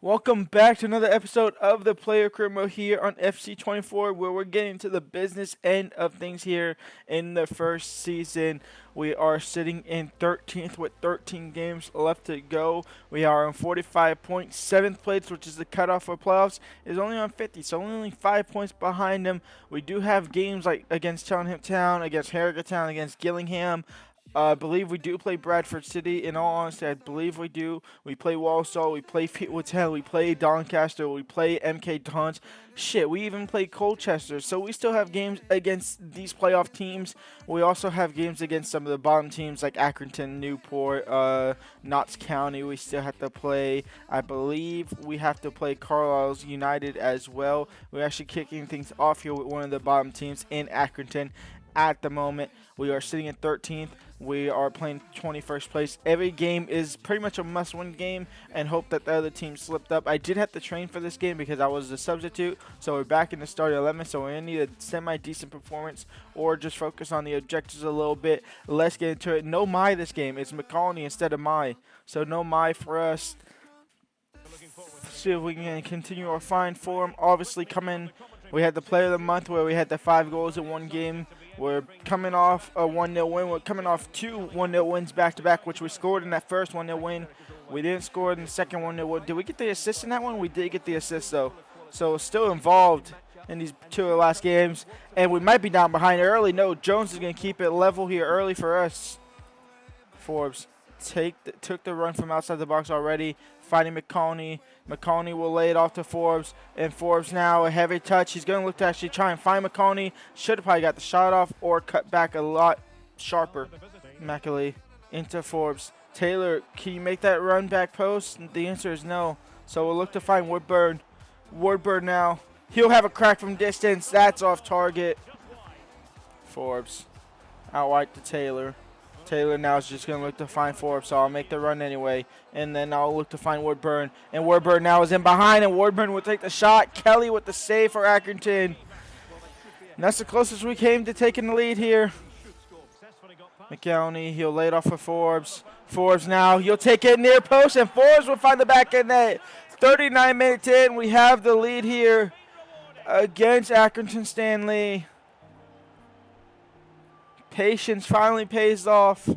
Welcome back to another episode of the Player Crimo here on FC24, where we're getting to the business end of things here in the first season. We are sitting in 13th with 13 games left to go. We are on 45 points. 7th place, which is the cutoff for playoffs, is only on 50, so only 5 points behind them. We do have games like against Cheltenham Town, against Harrogate Town, against Gillingham. I believe we do play Bradford City. In all honesty, I believe we do. We play Walsall, we play Fleetwood Town, we play Doncaster, we play MK Dons. Shit, we even play Colchester. So we still have games against these playoff teams. We also have games against some of the bottom teams like Accrington, Newport, Notts County. We still have to play. I believe we have to play Carlisle's United as well. We're actually kicking things off here with one of the bottom teams in Accrington. At the moment, we are sitting at 13th. We are playing 21st place. Every game is pretty much a must-win game and hope that the other team slipped up. I did have to train for this game because I was a substitute, so we're back in the starting 11, so we're going to need a semi-decent performance or just focus on the objectives a little bit. Let's get into it. No my this game. It's McConney instead of my, so no my for us. See if we can continue our fine form. Obviously, we had the Player of the Month where we had the 5 goals in one game. We're coming off a 1-0 win. We're coming off 2 1-0 wins back-to-back, which we scored in that first 1-0 win. We didn't score in the second 1-0 win. Did we get the assist in that one? We did get the assist, though. So still involved in these 2 of the last games. And we might be down behind early. No, Jones is going to keep it level here early for us. Forbes took the run from outside the box already, fighting McConney. McConney will lay it off to Forbes, and Forbes now a heavy touch. He's going to look to actually try and find McConney. Should have probably got the shot off or cut back a lot sharper. Macaulay into Forbes. Taylor, can you make that run back post? The answer is no. So we'll look to find Woodburn. Woodburn now. He'll have a crack from distance. That's off target. Forbes out wide to Taylor. Taylor now is just going to look to find Forbes, so I'll make the run anyway. And then I'll look to find Woodburn. And Woodburn now is in behind, and Woodburn will take the shot. Kelly with the save for Accrington. And that's the closest we came to taking the lead here. McElney, he'll lay it off for Forbes. Forbes now, he'll take it near post, and Forbes will find the back end net. 39 minutes in, we have the lead here against Accrington Stanley. Patience finally pays off.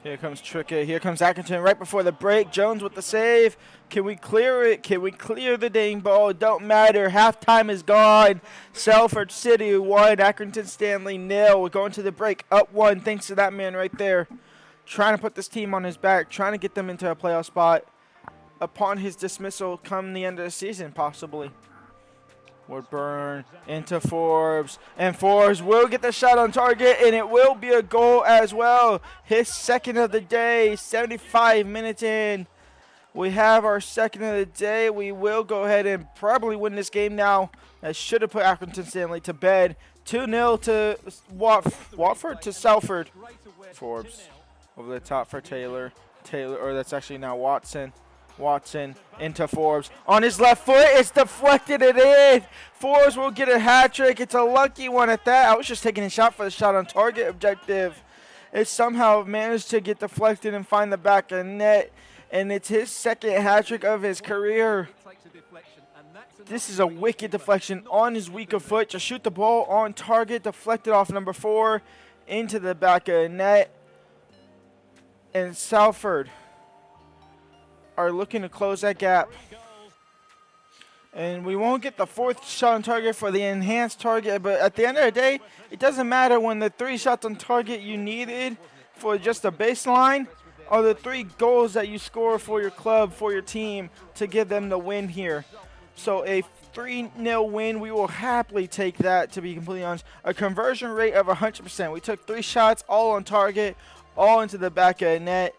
Here comes Trickett. Here comes Accrington right before the break. Jones with the save. Can we clear it? Can we clear the dang ball? It don't matter. Halftime is gone. Salford City 1. Accrington Stanley 0. We're going to the break. Up 1 thanks to that man right there. Trying to put this team on his back. Trying to get them into a playoff spot. Upon his dismissal come the end of the season possibly. Woodburn into Forbes, and Forbes will get the shot on target, and it will be a goal as well. His second of the day, 75 minutes in. We have our second of the day. We will go ahead and probably win this game now. I should have put Accrington Stanley to bed. 2-0 to Watford to Salford. Forbes over the top for Taylor. Or that's actually now Watson. Watson into Forbes. On his left foot, it's deflected it in. Forbes will get a hat trick. It's a lucky one at that. I was just taking a shot for the shot on target objective. It somehow managed to get deflected and find the back of net. And it's his second hat trick of his career. This is a wicked deflection on his weaker foot. Just shoot the ball on target. Deflected off number 4 into the back of the net. And Salford are looking to close that gap. And we won't get the 4th shot on target for the enhanced target, but at the end of the day, it doesn't matter when the 3 shots on target you needed for just a baseline are the 3 goals that you score for your club, for your team, to give them the win here. So a 3-0 win, we will happily take that, to be completely honest. A conversion rate of 100%. We took 3 shots, all on target, all into the back of the net.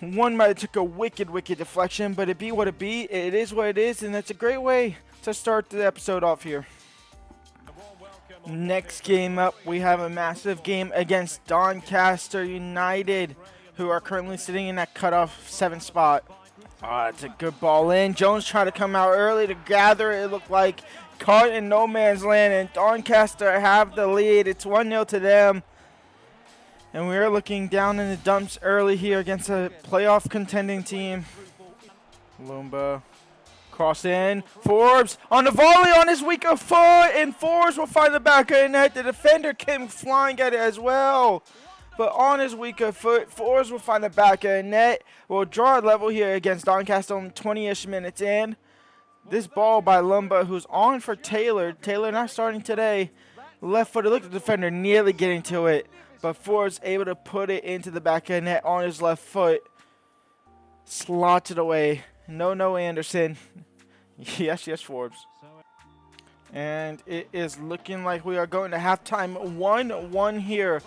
One might have took a wicked deflection, but it be what it be. It is what it is, and it's a great way to start the episode off here. Next game up, we have a massive game against Doncaster United, who are currently sitting in that cutoff 7th spot. It's a good ball in. Jones tried to come out early to gather. It looked like caught in no man's land, and Doncaster have the lead. It's 1-0 to them. And we are looking down in the dumps early here against a playoff contending team. Lumba. Cross in. Forbes on the volley on his weaker foot. And Forbes will find the back of the net. The defender came flying at it as well. But on his weaker foot, Forbes will find the back of the net. We'll draw a level here against Doncaster on 20-ish minutes in. This ball by Lumba, who's on for Taylor. Taylor not starting today. Left footed. Look at the defender nearly getting to it. But Forbes able to put it into the back of the net on his left foot. Slots it away. No, Anderson. Yes, Forbes. And it is looking like we are going to halftime 1-1 here.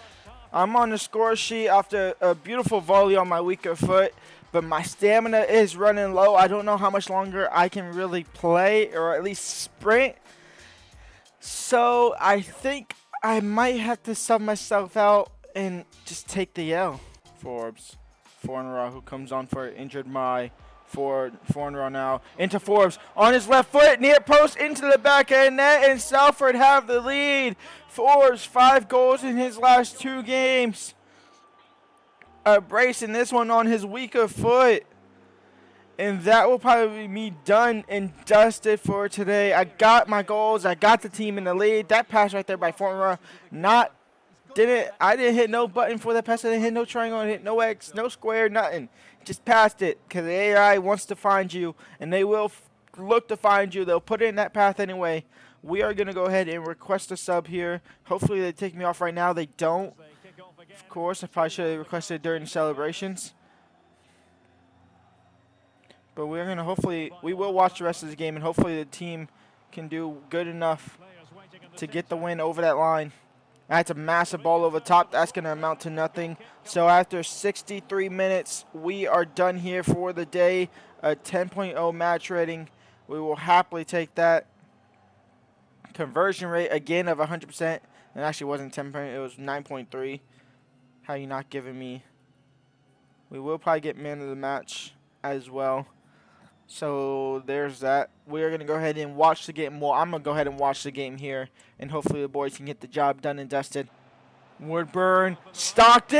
I'm on the score sheet after a beautiful volley on my weaker foot, but my stamina is running low. I don't know how much longer I can really play or at least sprint. So I think I might have to sub myself out and just take the L. Forbes. Fornera, who comes on for injured my Fornera now into Forbes on his left foot, near post into the back of the net, and Salford have the lead. Forbes 5 goals in his last 2 games. Bracing this one on his weaker foot. And that will probably be me done and dusted for today. I got my goals. I got the team in the lead. That pass right there by Fornera, I didn't hit no button for that pass. I didn't hit no triangle. I didn't hit no X, no square, nothing. Just passed it because the AI wants to find you, and they will look to find you. They'll put it in that path anyway. We are going to go ahead and request a sub here. Hopefully they take me off right now. They don't. Of course, I probably should have requested during the celebrations. But we're going to we will watch the rest of the game, and hopefully the team can do good enough to get the win over that line. That's a massive ball over top. That's going to amount to nothing. So after 63 minutes, we are done here for the day. A 10.0 match rating. We will happily take that. Conversion rate, again, of 100%. It actually wasn't 10 point. It was 9.3. How you not giving me? We will probably get man of the match as well. So there's that. We're going to go ahead and watch the game. Well, I'm going to go ahead and watch the game here. And hopefully the boys can get the job done and dusted. Woodburn, Stockton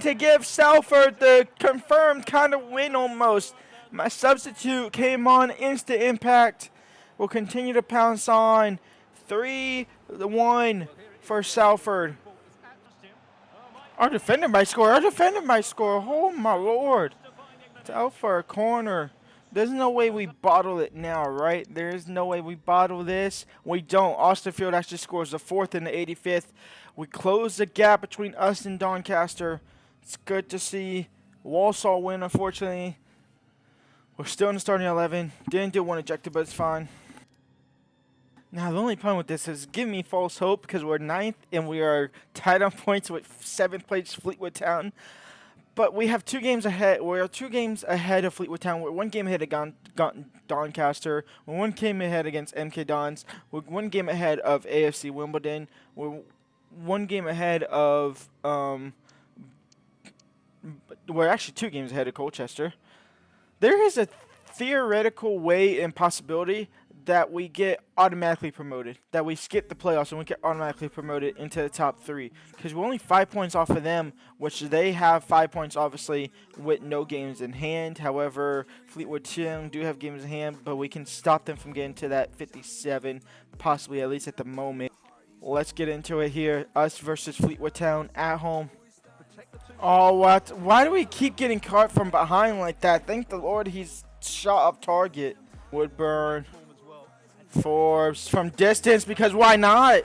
to give Salford the confirmed kind of win almost. My substitute came on, instant impact. We'll continue to pounce on. 3-1 for Salford. Our defender might score. Oh, my Lord. It's out for a corner. There's no way we bottle it now, right? There's no way we bottle this. We don't. Austerfield actually scores the 4th in the 85th. We close the gap between us and Doncaster. It's good to see. Walsall win, unfortunately. We're still in the starting 11. Didn't do one ejected, but it's fine. Now, the only problem with this is giving me false hope because we're 9th and we are tied on points with 7th place Fleetwood Town. But we have 2 games ahead. We are 2 games ahead of Fleetwood Town. We're 1 game ahead of Doncaster. We're 1 game ahead against MK Dons. We're 1 game ahead of AFC Wimbledon. We're 1 game ahead of we're actually 2 games ahead of Colchester. There is a theoretical way and possibility that we get automatically promoted, that we skip the playoffs and we get automatically promoted into the top 3. Because we're only 5 points off of them, which they have 5 points, obviously, with no games in hand. However, Fleetwood Town do have games in hand, but we can stop them from getting to that 57, possibly at least at the moment. Let's get into it here. Us versus Fleetwood Town at home. Oh, what? Why do we keep getting caught from behind like that? Thank the Lord he's shot up target. Woodburn. Forbes from distance, because why not?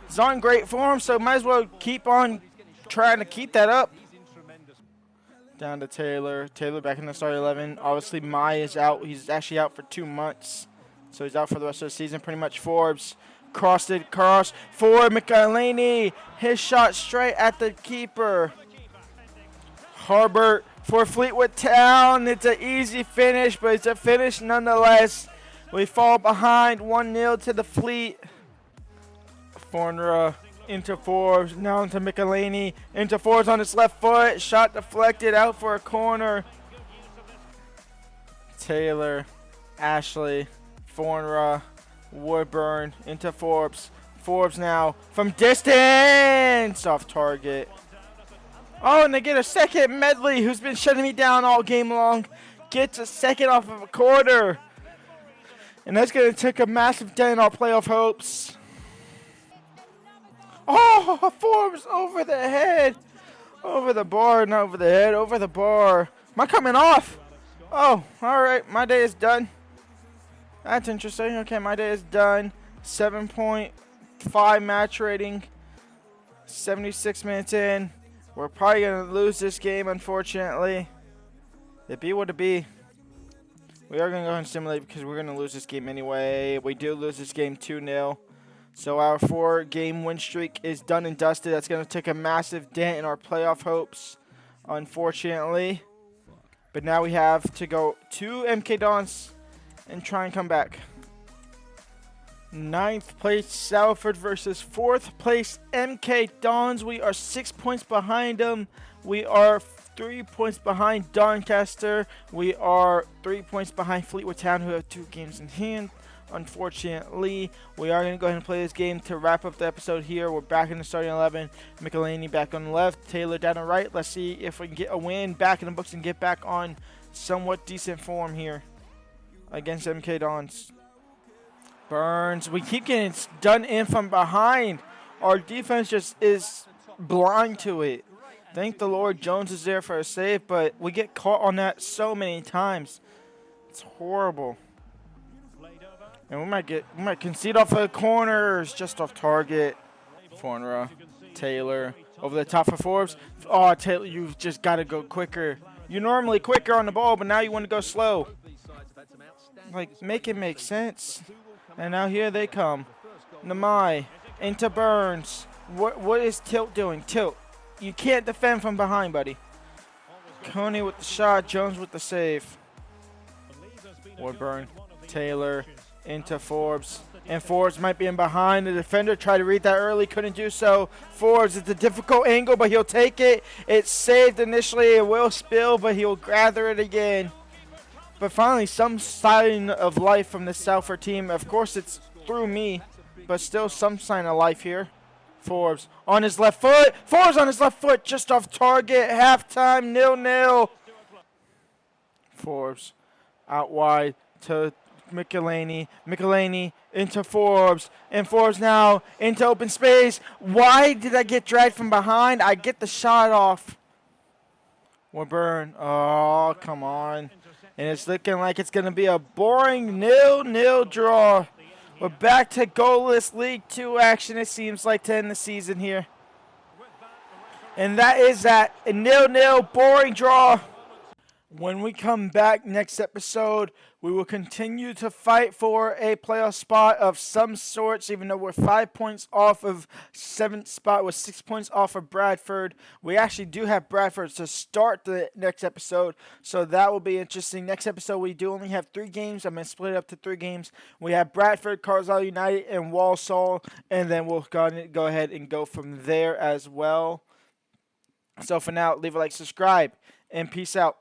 He's on great form, so might as well keep on trying to keep that up. Down to Taylor. Taylor back in the starting 11. Obviously, Mai is out. He's actually out for 2 months, so he's out for the rest of the season. Pretty much. Forbes cross for McElhaney. His shot straight at the keeper. Harbert for Fleetwood Town. It's an easy finish, but it's a finish nonetheless. We fall behind 1-0 to the Fleet. Fornera into Forbes. Now into McElhaney. Into Forbes on his left foot. Shot deflected out for a corner. Taylor. Ashley. Fornera. Woodburn into Forbes. Forbes now from distance. Off target. Oh, and they get a second. Medley, who's been shutting me down all game long, gets a second off of a corner. And that's going to take a massive dent in our playoff hopes. Oh, Forbes over the head. Over the bar, not over the head, over the bar. Am I coming off? Oh, all right. My day is done. That's interesting. Okay, my day is done. 7.5 match rating. 76 minutes in. We're probably going to lose this game, unfortunately. It be what it be. We are going to go ahead and simulate because we're going to lose this game anyway. We do lose this game 2-0. So our 4-game win streak is done and dusted. That's going to take a massive dent in our playoff hopes, unfortunately. But now we have to go to MK Dons and try and come back. 9th place Salford versus 4th place MK Dons. We are 6 points behind them. We are 3 points behind Doncaster. We are 3 points behind Fleetwood Town, who have 2 games in hand. Unfortunately, we are going to go ahead and play this game to wrap up the episode here. We're back in the starting 11. Michelini back on the left. Taylor down the right. Let's see if we can get a win back in the books and get back on somewhat decent form here against MK Dons. Burns. We keep getting done in from behind. Our defense just is blind to it. Thank the Lord Jones is there for a save, but we get caught on that so many times. It's horrible. And we might concede off the corners, just off target. Fornera, Taylor, over the top for Forbes. Oh, Taylor, you've just got to go quicker. You're normally quicker on the ball, but now you want to go slow. Like, make it make sense. And now here they come. Namai into Burns. What is Tilt doing? Tilt, you can't defend from behind, buddy. Coney with the shot, Jones with the save. Woodburn, Taylor into Forbes. And Forbes might be in behind. The defender tried to read that early, couldn't do so. Forbes, it's a difficult angle, but he'll take it. It's saved initially. It will spill, but he'll gather it again. But finally, some sign of life from the Salford team. Of course, it's through me, but still some sign of life here. Forbes on his left foot. Forbes on his left foot, just off target. Halftime, 0-0. Forbes out wide to Michelini. Michelini into Forbes. And Forbes now into open space. Why did I get dragged from behind? I get the shot off. Woodburn. Oh, come on. And it's looking like it's going to be a boring 0-0 draw. We're back to goalless League 2 action, it seems like, to end the season here. And that is that, a 0-0 boring draw. When we come back next episode, we will continue to fight for a playoff spot of some sorts, even though we're 5 points off of 7th spot. We're 6 points off of Bradford. We actually do have Bradford to start the next episode, so that will be interesting. Next episode, we do only have 3 games. I'm going to split it up to 3 games. We have Bradford, Carlisle United, and Walsall, and then we'll go ahead and go from there as well. So for now, leave a like, subscribe, and peace out.